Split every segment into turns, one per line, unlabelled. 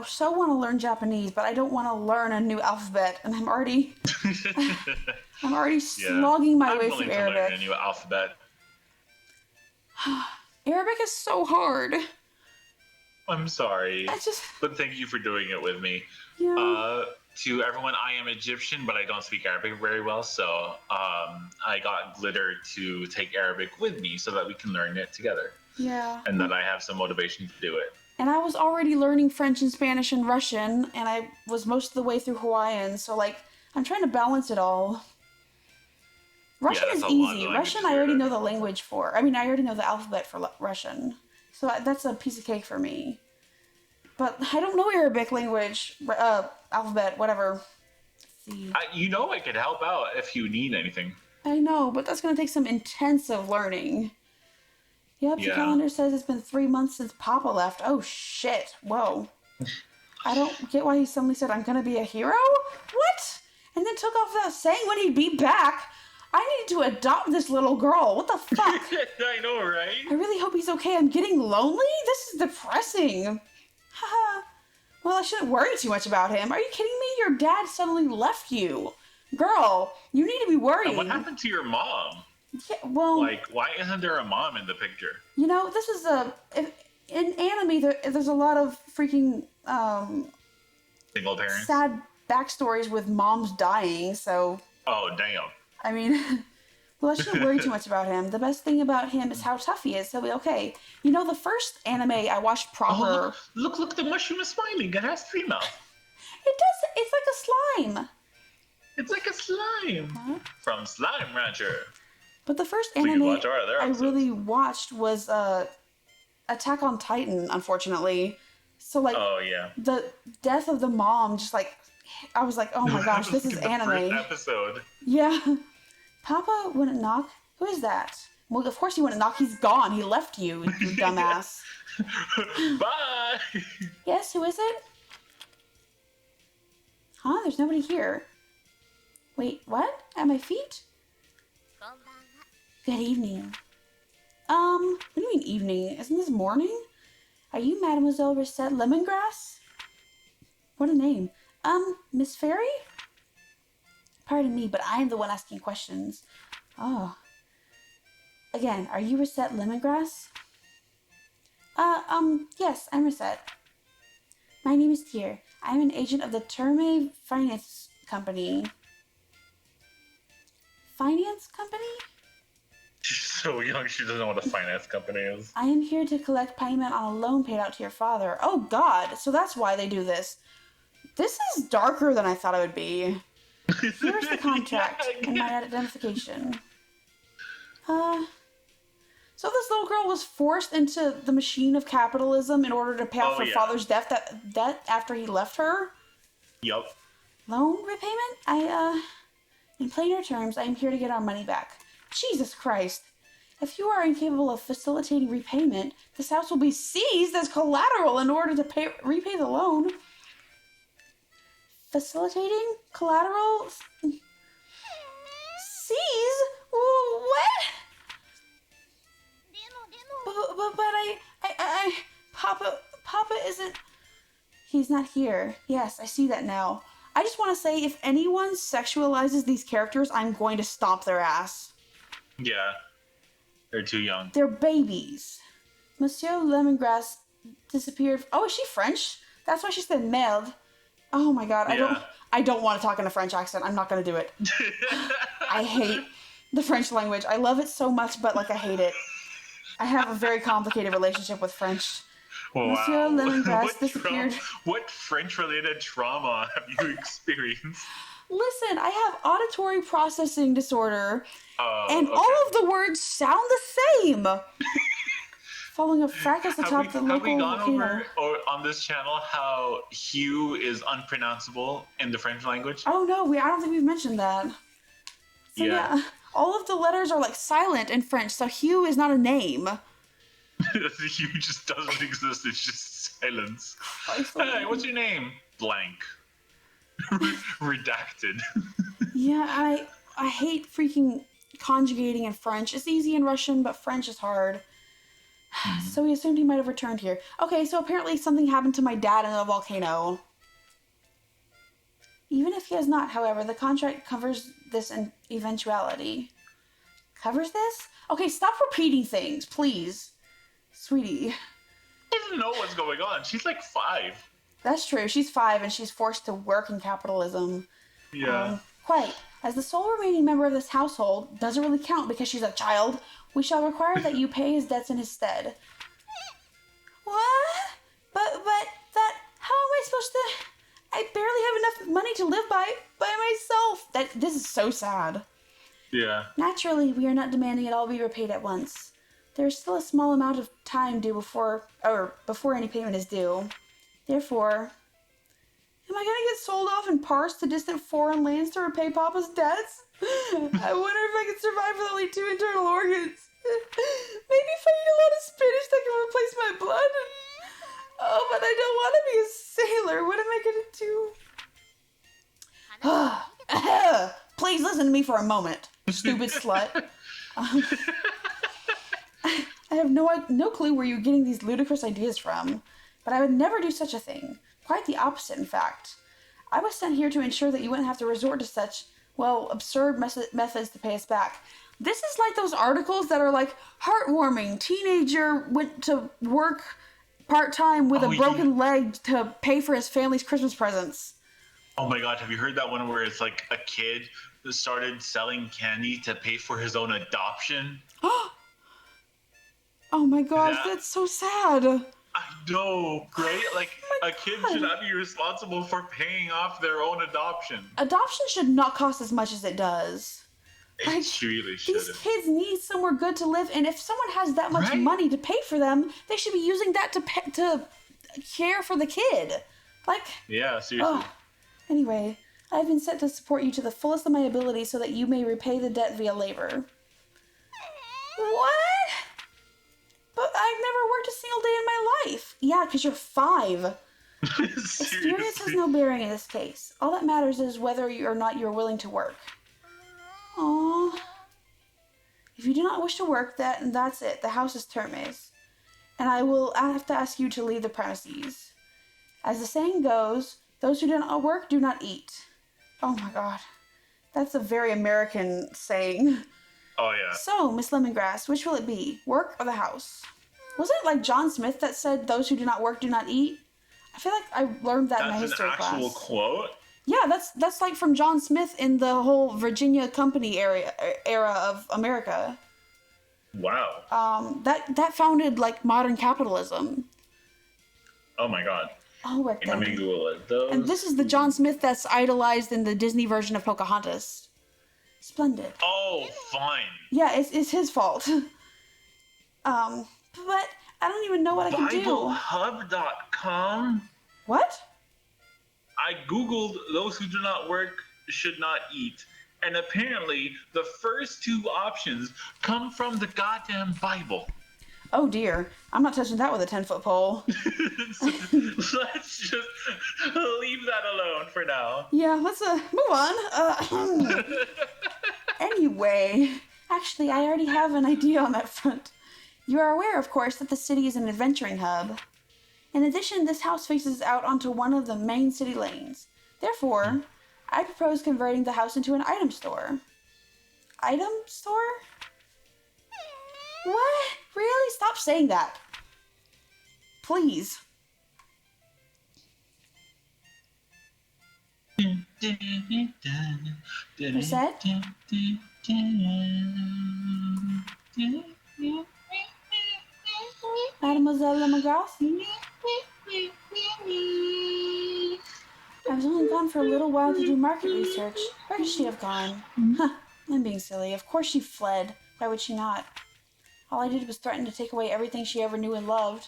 I so want to learn Japanese, but I don't want to learn a new alphabet, and I'm already
Yeah.
slogging my
I'm
way through
willing to learn
Arabic.
a new alphabet.
Arabic is so hard.
I'm sorry,
I just,
but thank you for doing it with me.
yeah,
Uh, to everyone, I am Egyptian, but I don't speak Arabic very well, so I got Glitter to take Arabic with me so that we can learn it together,
yeah.
and that I have some motivation to do it.
And I was already learning French and Spanish and Russian, and I was most of the way through Hawaiian, so like, I'm trying to balance it all.
Yeah,
Russian
that's
is
a lot
easy.
of
Russian,
languages
I
here
already
to
know the
know.
language for. I mean, I already know the alphabet for Russian. So that's a piece of cake for me. But I don't know Arabic language, alphabet, whatever. Let's see.
You know, I could help out if you need anything.
I know, but that's going to take some intensive learning. Yep, the
Yeah.
calendar says it's been 3 months since Papa left. Oh, shit. Whoa. I don't get why he suddenly said, I'm going to be a hero? What? And then took off without saying when he'd be back. I need to adopt this little girl. What the fuck?
I know, right?
I really hope he's okay. I'm getting lonely? This is depressing. Haha. Well, I shouldn't worry too much about him. Are you kidding me? Your dad suddenly left you. Girl, you need to be
And
worried.
what happened to your mom?
Yeah, well,
Like, why isn't there a mom in the picture?
you know, this is in anime, there's a lot of freaking
Single parents?
sad backstories with moms dying, so,
Oh, damn.
I mean, well, I shouldn't worry too much about him. The best thing about him is how tough he is. He'll be okay. You know, the first anime I watched proper...
Oh, look, the mushroom is smiling. It has three mouths.
It does, it's like a slime.
It's like a slime.
Huh?
From Slime Rancher.
But the first
So you
anime
watch our other
I
episodes.
really watched was Attack on Titan, unfortunately. So, like,
Oh, yeah.
the death of the mom, just like, I was like, oh my gosh, this is
the
anime.
first episode.
Yeah. Papa wouldn't knock. Who is that? Well, of course he wouldn't knock. He's gone. He left you, you dumbass.
Bye.
Yes, who is it? Huh? There's nobody here. Wait, what? At my feet? Good evening. What do you mean evening? Isn't this morning? Are you Mademoiselle Recette Lemongrass? What a name. Miss Fairy? Pardon me, but I am the one asking questions. Oh. Again, are you Recette Lemongrass? Yes, I'm Recette. My name is Tier. I'm an agent of the Terme Finance Company. Finance Company?
She's so young, she doesn't know what a finance company is.
I am here to collect payment on a loan paid out to your father. Oh god, so that's why they do this. This is darker than I thought it would be. Here's the contract and my identification. So this little girl was forced into the machine of capitalism in order to pay off her father's debt after he left her?
Yup.
Loan repayment? In plainer terms, I am here to get our money back. Jesus Christ. If you are incapable of facilitating repayment, this house will be seized as collateral in order to repay the loan. Facilitating? Collateral? Seize? What? But Papa isn't... He's not here. Yes, I see that now. I just want to say, if anyone sexualizes these characters, I'm going to stomp their ass.
Yeah. They're too young.
They're babies. Monsieur Lemongrass disappeared. Oh, is she French? That's why she said merde. Oh my god,
Yeah.
I don't want to talk in a French accent. I'm not going to do it. I hate the French language. I love it so much, but like I hate it. I have a very complicated relationship with French.
Wow.
Monsieur Lemongrass disappeared.
What French-related trauma have you experienced?
Listen, I have auditory processing disorder, and
okay.
all of the words sound the same. Following a fracas atop the local
Have we gone
volcano.
over on this channel how Hugh is unpronounceable in the French language?
Oh no, I don't think we've mentioned that. So yeah, all of the letters are like silent in French, so Hugh is not a name.
Hugh just doesn't exist, it's just silence. Hey, what's your name? Blank. Redacted.
Yeah, I hate freaking conjugating in French. It's easy in Russian, but French is hard.
Hmm.
So we assumed he might have returned here. Okay, so apparently something happened to my dad in a volcano. Even if he has not, however, the contract covers this eventuality. Covers this? Okay, stop repeating things, please. Sweetie.
I didn't know what's going on. She's like 5.
That's true. She's 5 and she's forced to work in capitalism.
Yeah.
Quite. As the sole remaining member of this household doesn't really count because she's a child, we shall require that you pay his debts in his stead. What? But that, how am I supposed to? I barely have enough money to live by myself. This is so sad.
Yeah.
Naturally, we are not demanding it all be repaid at once. There is still a small amount of time due before any payment is due. Therefore, am I gonna get sold off and parsed to distant foreign lands to repay Papa's debts? I wonder if I can survive with only 2 internal organs. Maybe if I eat a lot of spinach that can replace my blood. Oh, but I don't want to be a sailor. What am I gonna do? Please listen to me for a moment, stupid slut. I have no clue where you're getting these ludicrous ideas from, but I would never do such a thing. Quite the opposite, in fact. I was sent here to ensure that you wouldn't have to resort to such, well, absurd methods to pay us back. This is like those articles that are like, heartwarming, teenager went to work part-time with a broken leg to pay for his family's Christmas presents.
Oh my god, have you heard that one where it's like a kid who started selling candy to pay for his own adoption?
Oh my gosh, that's so sad.
I know, right? Like, a kid should not be responsible for paying off their own adoption.
Adoption should not cost as much as it does.
Like, it really should.
These kids need somewhere good to live, and if someone has that much money to pay for them, they should be using that to care for the kid. Like,
yeah, seriously.
Anyway, I've been set to support you to the fullest of my ability so that you may repay the debt via labor. What? But I've never worked a single day in my life. Yeah, because you're 5. Experience has no bearing in this case. All that matters is whether or not you're willing to work. Aww. If you do not wish to work, that's it. The house is termes. And I will have to ask you to leave the premises. As the saying goes, those who do not work do not eat. Oh my god. That's a very American saying.
Oh yeah.
So, Miss Lemongrass, which will it be? Work or the house? Wasn't it like John Smith that said, those who do not work do not eat? I feel like I learned that in my history class.
That's an actual quote?
Yeah, that's like from John Smith in the whole Virginia Company era of America.
Wow.
That founded like modern capitalism.
Oh my god.
Oh, work
Let me Google it. Those...
And this is the John Smith that's idolized in the Disney version of Pocahontas. Splendid.
Oh, fine.
Yeah, it's his fault. But I don't even know what I can do.
BibleHub.com?
What?
I googled those who do not work should not eat. And apparently the first 2 options come from the goddamn Bible.
Oh dear. I'm not touching that with a 10-foot pole.
Let's just leave that alone for now.
Yeah, let's move on. Anyway, actually, I already have an idea on that front. You are aware, of course, that the city is an adventuring hub. In addition, this house faces out onto one of the main city lanes. Therefore, I propose converting the house into an item store. Item store? What? Really? Stop saying that. Please. Recette? Mademoiselle Lemongrass? I was only gone for a little while to do market research. Where could she have gone? Huh, I'm being silly. Of course she fled. Why would she not? All I did was threaten to take away everything she ever knew and loved.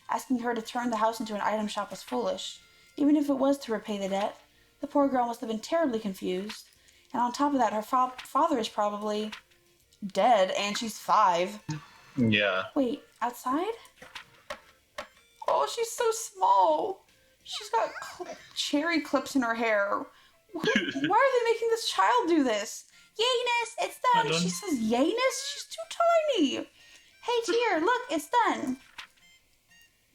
Asking her to turn the house into an item shop was foolish. Even if it was to repay the debt, the poor girl must have been terribly confused. And on top of that, her father is probably dead, and she's 5.
Yeah.
Wait, outside? Oh, she's so small. She's got cherry clips in her hair. Why are they making this child do this? Yayness, it's done. She says Yayness? She's too tiny. Hey, Tier, look, it's done.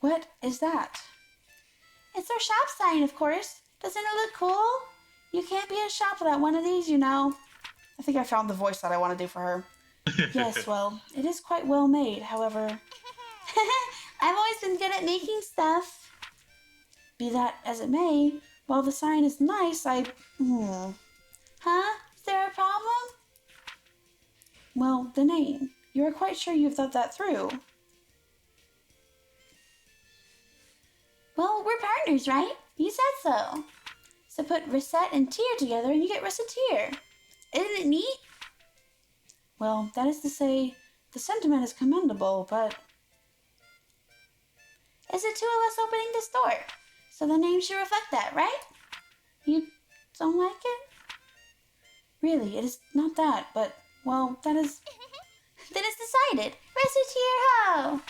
What is that? It's our shop sign, of course. Doesn't it look cool? You can't be a shop without one of these, you know. I think I found the voice that I want to do for her. Yes, well, it is quite well made, however. I've always been good at making stuff. Be that as it may, while the sign is nice, Huh? Is there a problem? Well, the name. You are quite sure you've thought that through. Well, we're partners, right? You said so. So put Recette and Tier together and you get Recettear. Isn't it neat? Well, that is to say, the sentiment is commendable, but... Is it two of us opening this door? So the name should reflect that, right? You don't like it? Really, it is not that, but, well, that is... Then it's decided. Recettear ho!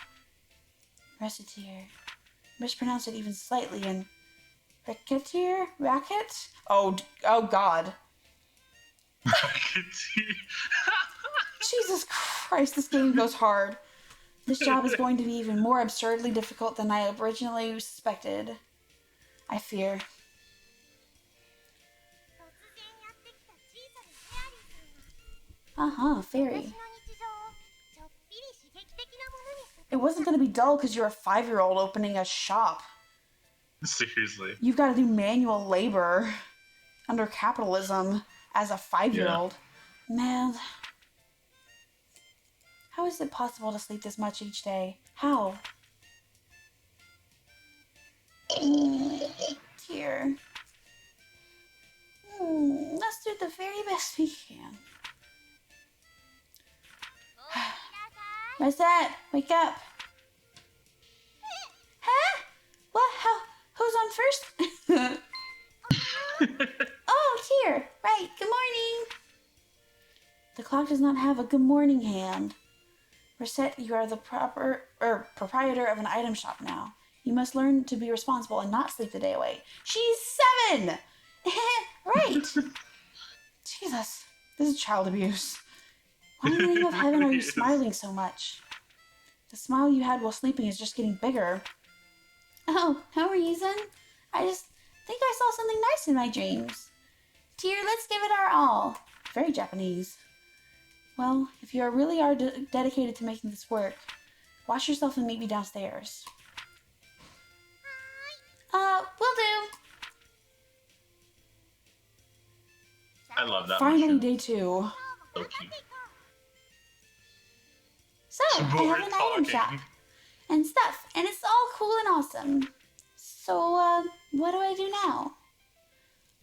Recettear. Mispronounce it even slightly and... Recettear? Racket? Oh God. Jesus Christ, this game goes hard. This job is going to be even more absurdly difficult than I originally suspected. I fear. Fairy. It wasn't going to be dull because you're a 5-year-old opening a shop.
Seriously.
You've got to do manual labor under capitalism as a 5-year-old. Yeah. Man. How is it possible to sleep this much each day? How? Dear. Let's do the very best we can. What's that? Wake up. Huh? What? Who's on first? Oh, Tier. Right. Good morning. The clock does not have a good morning hand. Recette, you are the proprietor of an item shop now. You must learn to be responsible and not sleep the day away. She's 7! Right. Jesus. This is child abuse. Why in the name of heaven are you smiling so much? The smile you had while sleeping is just getting bigger. Oh, no reason. I just think I saw something nice in my dreams. Tier, let's give it our all. Very Japanese. Well, if you really are dedicated to making this work, wash yourself and meet me downstairs. Will do.
I love that.
Finally,
mushroom.
day 2.
So cute.
So, I have an item shop and stuff, and it's all cool and awesome. So, what do I do now?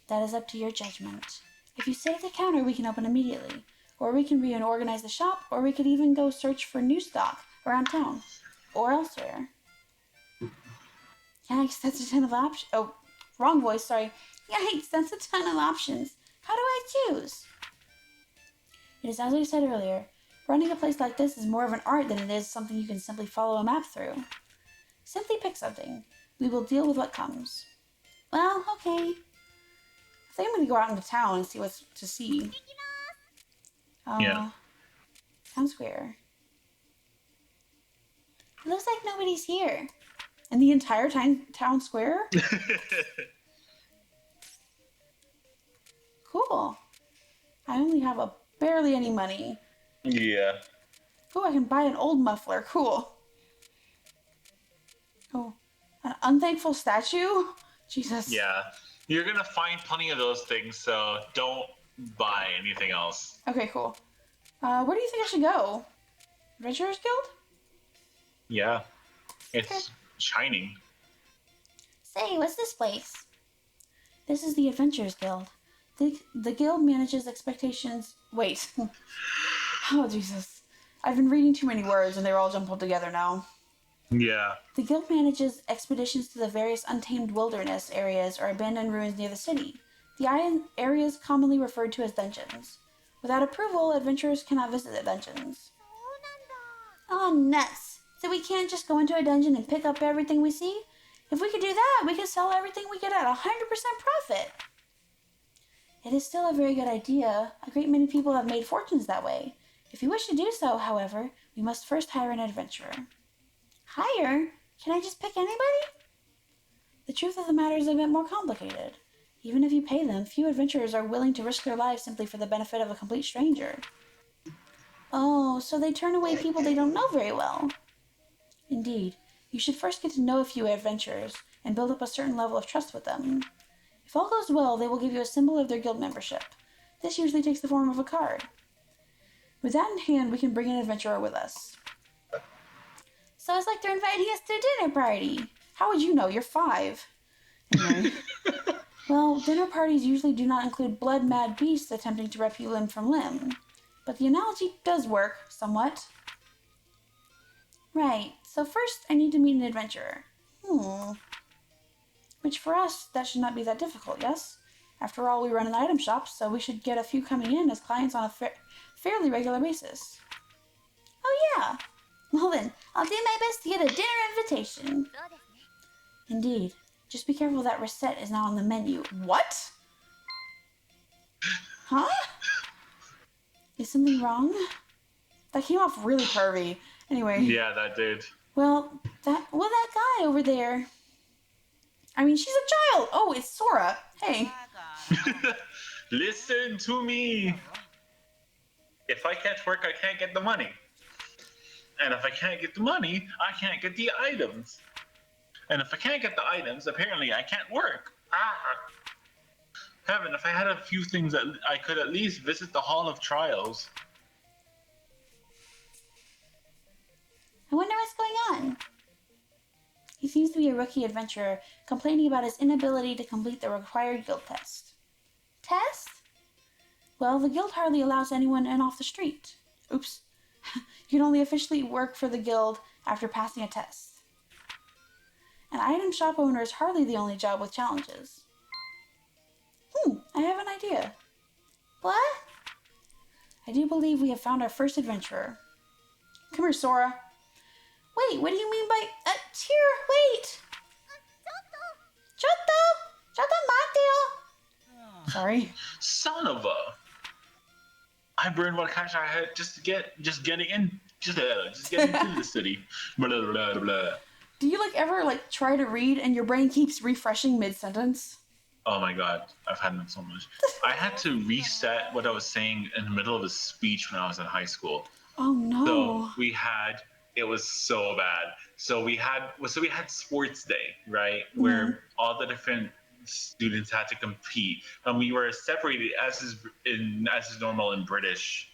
That is up to your judgment. If you sit at the counter, we can open immediately. Or we can reorganize the shop, or we could even go search for new stock around town. Or elsewhere. Yikes, that's a ton of options. Oh, wrong voice, sorry. Yikes, that's a ton of options. How do I choose? It is as I said earlier, running a place like this is more of an art than it is something you can simply follow a map through. Simply pick something. We will deal with what comes. Well, okay. I think I'm going to go out into town and see what's to see.
Yeah.
Town square. It looks like nobody's here. And the entire town square? Cool. I only have barely any money.
Yeah.
Oh, I can buy an old muffler. Cool. Oh, an unthankful statue? Jesus.
Yeah. You're gonna find plenty of those things, so don't buy anything else.
Okay, cool. Where do you think I should go? Adventurers Guild?
Yeah. It's shining.
Say, what's this place? This is the Adventurers Guild. The guild manages expectations... Wait. Oh, Jesus. I've been reading too many words and they're all jumbled together now.
Yeah.
The guild manages expeditions to the various untamed wilderness areas or abandoned ruins near the city. The areas commonly referred to as dungeons. Without approval, adventurers cannot visit the dungeons. Oh, nuts. So we can't just go into a dungeon and pick up everything we see? If we could do that, we could sell everything we get at 100% profit. It is still a very good idea. A great many people have made fortunes that way. If you wish to do so, however, We must first hire an adventurer. Hire? Can I just pick anybody? The truth of the matter is a bit more complicated. Even if you pay them, few adventurers are willing to risk their lives simply for the benefit of a complete stranger. Oh, so they turn away people they don't know very well. Indeed. You should first get to know a few adventurers and build up a certain level of trust with them. If all goes well, they will give you a symbol of their guild membership. This usually takes the form of a card. With that in hand, we can bring an adventurer with us. So it's like they're inviting us to a dinner party. How would you know? You're 5. Anyway. Well, dinner parties usually do not include blood-mad beasts attempting to rip you limb from limb. But the analogy does work, somewhat. Right, so first I need to meet an adventurer. Which for us, that should not be that difficult, yes? After all, we run an item shop, so we should get a few coming in as clients on a fairly regular basis. Oh yeah! Well then, I'll do my best to get a dinner invitation. Indeed. Just be careful that Recette is not on the menu. What? Huh? Is something wrong? That came off really pervy. Anyway.
Yeah, that did.
Well, that guy over there. I mean, she's a child. Oh, it's Sora. Hey.
Listen to me. If I can't work, I can't get the money. And if I can't get the money, I can't get the items. And if I can't get the items, apparently I can't work. Heaven, if I had a few things that I could at least visit the Hall of Trials.
I wonder what's going on. He seems to be a rookie adventurer, complaining about his inability to complete the required guild test. Test? Well, the guild hardly allows anyone in off the street. Oops. You can only officially work for the guild after passing a test. An item shop owner is hardly the only job with challenges. I have an idea. What? I do believe we have found our first adventurer. Come here, Sora. Wait, what do you mean by... here, wait! Chotto Mateo! Sorry.
Son of a... I burned what cash I had just getting into the city. Blah, blah, blah, blah.
Do you ever try to read and your brain keeps refreshing mid-sentence?
Oh my god, I've had them so much. I had to reset what I was saying in the middle of a speech when I was in high school.
Oh no.
So it was so bad. So we had sports day, right? Where all the different students had to compete, and we were separated as is normal in British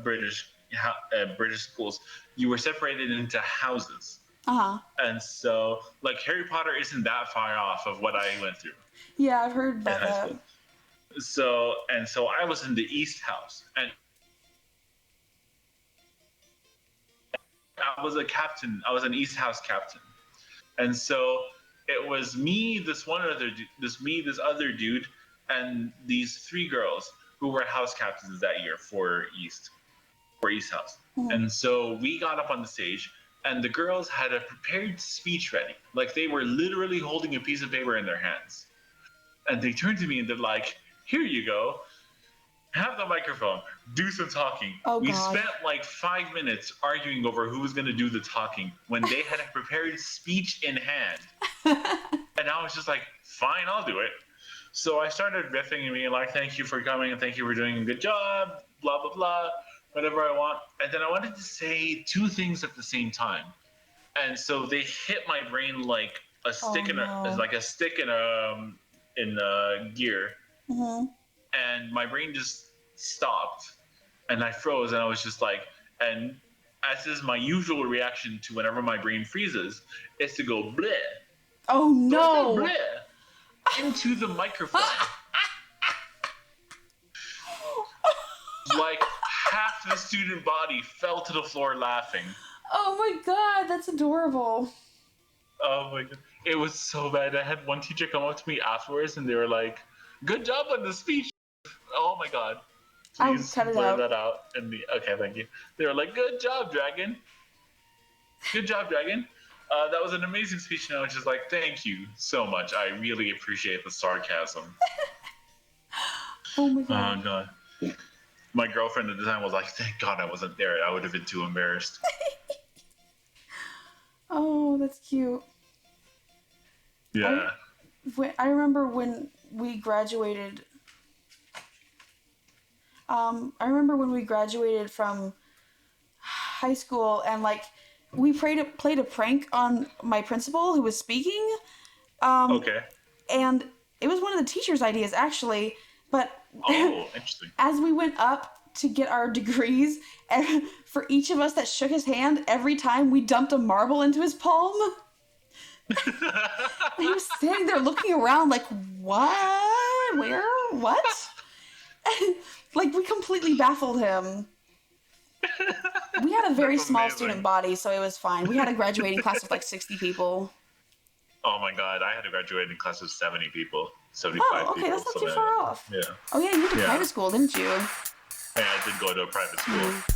British schools. You were separated into houses. And so Harry Potter isn't that far off of what I went through.
Yeah, I've heard about that.
So I was in the East House, and I was a captain. I was an East House captain, and so it was me, this other dude, and these 3 girls who were house captains that year for East House. And so we got up on the stage, and the girls had a prepared speech ready. They were literally holding a piece of paper in their hands. And they turned to me and they're like, here you go. Have the microphone. Do some talking. We spent 5 minutes arguing over who was going to do the talking when they had a prepared speech in hand. And I was just like, fine, I'll do it. So I started riffing and being like, thank you for coming and thank you for doing a good job, blah, blah, blah, whatever I want. And then I wanted to say 2 things at the same time. And so they hit my brain like a stick in a gear. And my brain just stopped and I froze, and I was just like, and as is my usual reaction to whenever my brain freezes, is to go bleh.
Oh no!
So bleh into the microphone. Half the student body fell to the floor laughing.
Oh my god, that's adorable.
Oh my god. It was so bad. I had one teacher come up to me afterwards and they were like, good job on the speech. Oh my god. Please blur that out. Okay, thank you. They were like, good job, Dragon. Good job, Dragon. That was an amazing speech, and I was just like, thank you so much. I really appreciate the sarcasm.
Oh my god.
Oh god. My girlfriend at the time was like, "Thank God I wasn't there. I would have been too embarrassed."
Oh, that's cute. I
Yeah.
I remember when we graduated. I remember when we graduated from high school, and like we played a prank on my principal who was speaking. Um,
Okay.
and it was one of the teacher's ideas actually. But
Oh, interesting.
as we went up to get our degrees, for each of us that shook his hand, every time we dumped a marble into his palm. And he was standing there looking around like, what? Where? What? Like, we completely baffled him. We had a very
That's
small student
amazing.
body, so it was fine. We had a graduating class of like 60 people.
Oh my God, I had a graduating class of 70 people, 75
Oh, okay,
people,
that's not too
something like
far
that.
off.
Yeah.
Oh, yeah, you went to
Yeah.
private school, didn't you?
And I did go to a private school.
Mm.